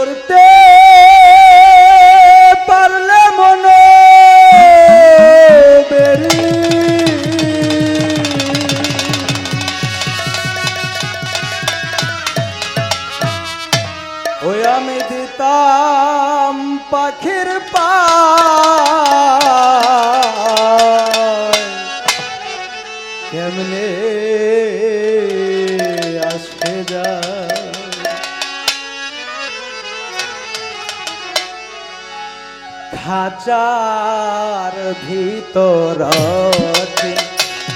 করতে পারলে মনো বেরি ওই আমি দিতাম পাখির পায় কেমনে আসে যায় খাঁচার ভিতর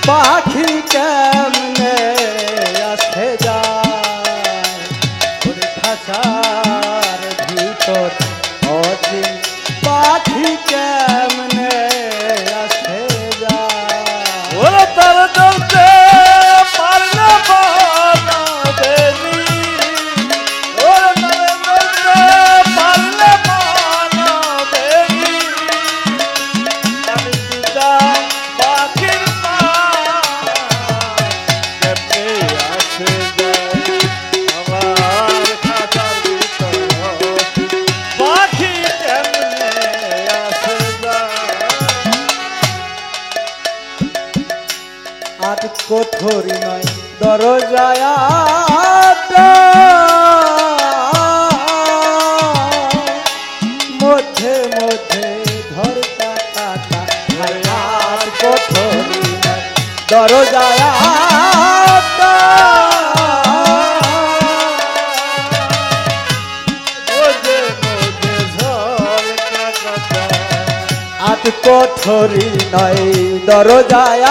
পাখি কেমনে আসে যায় খাঁচার ভিতর পাখি কেমনে আসে যায় ওরে তার চলতে পারলে মনো বেরি ওরে তার চলতে পারলে মনো বেরি আমি দিতাম পাখির পায় কেমনে আসে যায় আমার খাঁচার ভিতর পাখি কেমনে আসে যায় আজ কোঠরি নয় দরজায় মধ্যে মধ্যে ধরতা কাটা আজ কোঠরি নয় দরজায় ওজে মোজে ঝড় কাটা আজ কোঠরি নয় দরজায়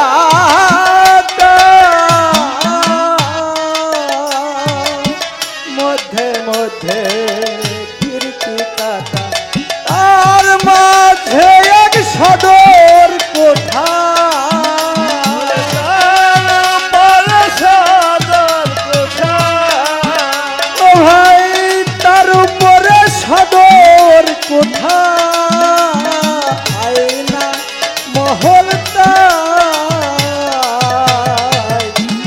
মধ্যে মধ্যে খিড়কি কাটা আর মাঝে এক সদর কোঠা ও ভাই তার উপরে সদর কোঠা আয়না মহলটা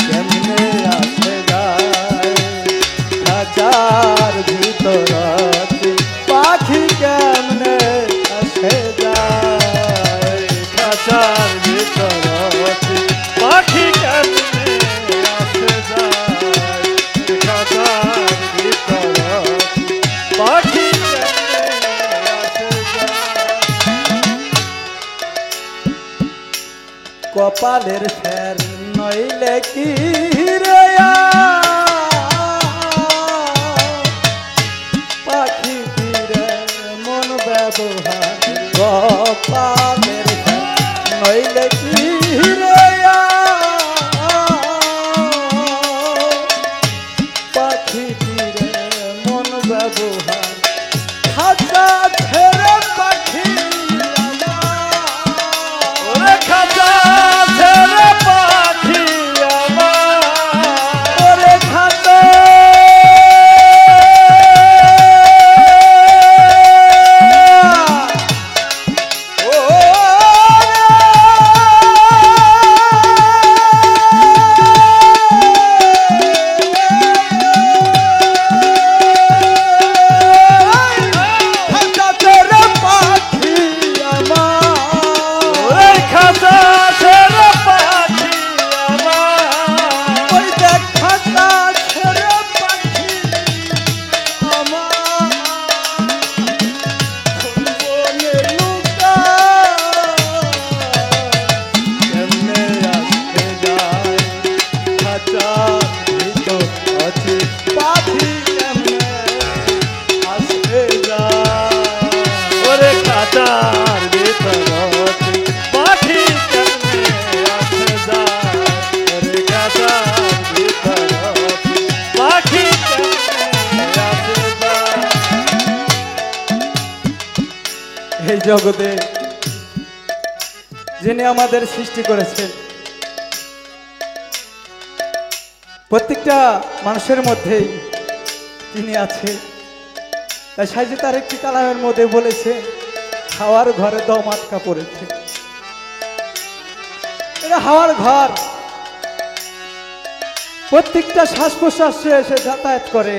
কেমনে আসে যায় খাঁচার ভিতর পাখি কেমনে আসে যায় খাঁচার ভিতর পাখি কেমনে আসে যায় খাঁচার ভিতর পাখি কেমনে আসে যায় কপালের ফের নইলে কি রে পাখি তীরে মন ব্যবহার কপালের ফের নইলে কি রে পাখি তীরে মন ব্যবহার খাঁচা ছেড়ে পাখি ওরে খাঁচা ছেড়ে পাখি আমার ওরে খাঁচা খাঁচার ভিতর পাখি কেমনে আসে যায় ওরে খাঁচার ভিতর পাখি কেমনে আসে যায় এই জগতে যিনি আমাদের সৃষ্টি করেছেন প্রত্যেকটা মানুষের মধ্যেই তিনি আছে। তাই সাইজে তার একটি কালামের মধ্যে বলেছে হাওয়ার ঘরে দম আটকা পড়েছে। এটা হাওয়ার ঘর, প্রত্যেকটা শ্বাস প্রশ্বাসে এসে যাতায়াত করে।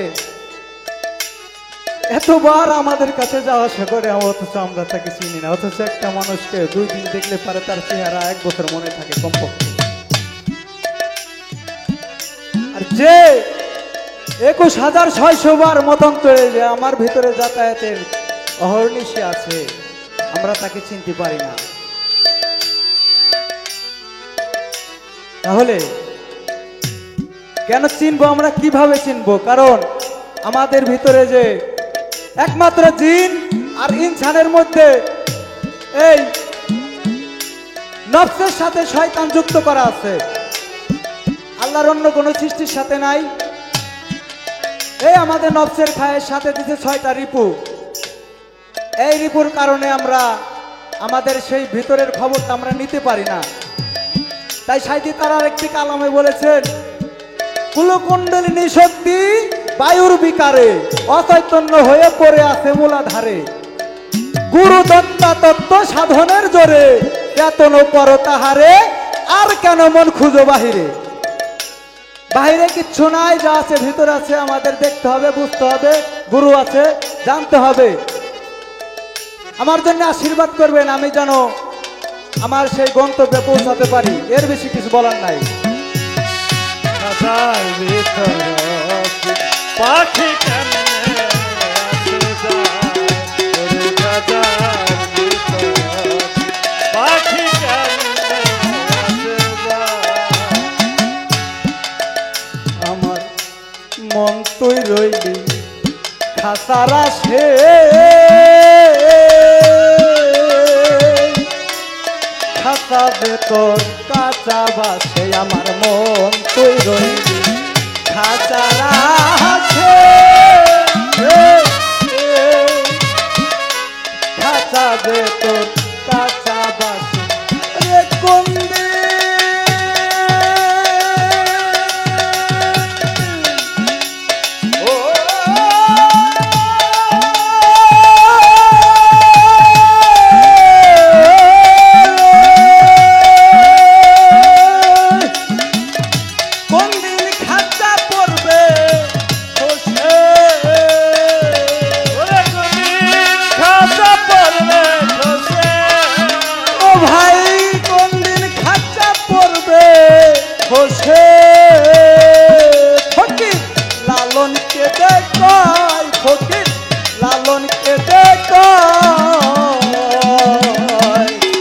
এতবার আমাদের কাছে যাওয়া আসা করে অথচ আমরা তাকে চিনি না, অথচ একটা মানুষকে 2 দিন দেখলে পারে তার চেহারা 1 বছর মনে থাকে কমপক্ষে। আর যে 21,600 বার মতান্তরে যে আমার ভিতরে যাতায়াতের অহর্নিশে আছে, আমরা তাকে চিনতে পারি না। তাহলে কেন চিনবো আমরা, কিভাবে চিনবো? কারণ আমাদের ভিতরে যে একমাত্র জিন আর ইনসানের মধ্যে এই নফসের সাথে শয়তান যুক্ত করা আছে, আল্লাহর অন্য কোনো সৃষ্টির সাথে নাই। এই আমাদের নফসের খায়ের সাথে দিতে 6টা রিপু। এই রিপুর কারণে আমরা আমাদের সেই ভিতরের খবরটা আমরা নিতে পারি না। তাই সাইদি তারার একটি কালামে বলেছেন, কুলকুণ্ডলিনী শক্তি বায়ুর বিকারে অচৈতন্য হয়ে পড়ে আছে মূলাধারে, গুরু দত্তা তত্ত্ব সাধনের জোরে চেতন পর তাহারে, আর কেন মন খুঁজো বাহিরে। বাহিরে কিচ্ছু নাই, যা আছে ভিতরে আছে, আমাদের দেখতে হবে, বুঝতে হবে, গুরু আছে, জানতে হবে। আমার জন্য আশীর্বাদ করবেন, আমি যেন আমার সেই গন্তব্যে পৌঁছাতে পারি, এর বেশি কিছু বলার নাই। খাঁচার ভিতর পাখি কেমনে আসে যায়, ওরে খাঁচার ভিতর পাখি কেমনে আসে যায়। আমার মন তুই রইলি খাসার আসে, খাসা ভেতর কাঁচা বাসে, আমার মন তুই রইলি খাসার আসে, খাসা ভেতর কাঁচা বাসে, রে কোন ফকির লালন কে দেখাই, ফকির লালন কে দেখাই,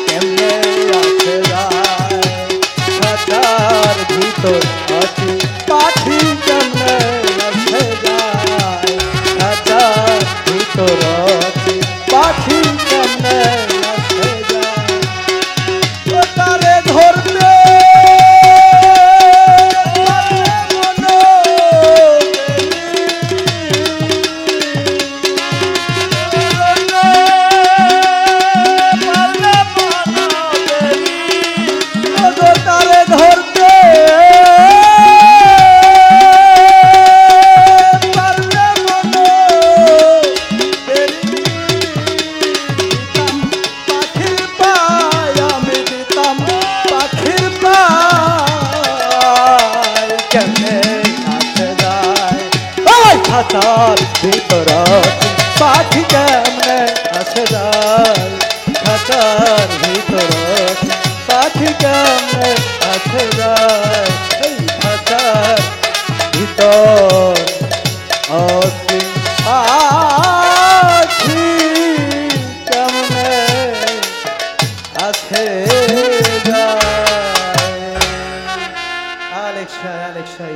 কেমনে আসে যায় খাঁচার ভিতর পাখি, পাখি কেমনে আসে যায় খাঁচার ভিতর পাখি, কেমনে আসে যায় ও তারে ধরতে খাঁচার ভিতর পাখি কেমনে আসে যায়, খাঁচার ভিতর পাখি কেমনে আসে যায়, এই খাঁচার ভিতর অসীম পাখি কেমনে আসে যায়। আলেক্সাই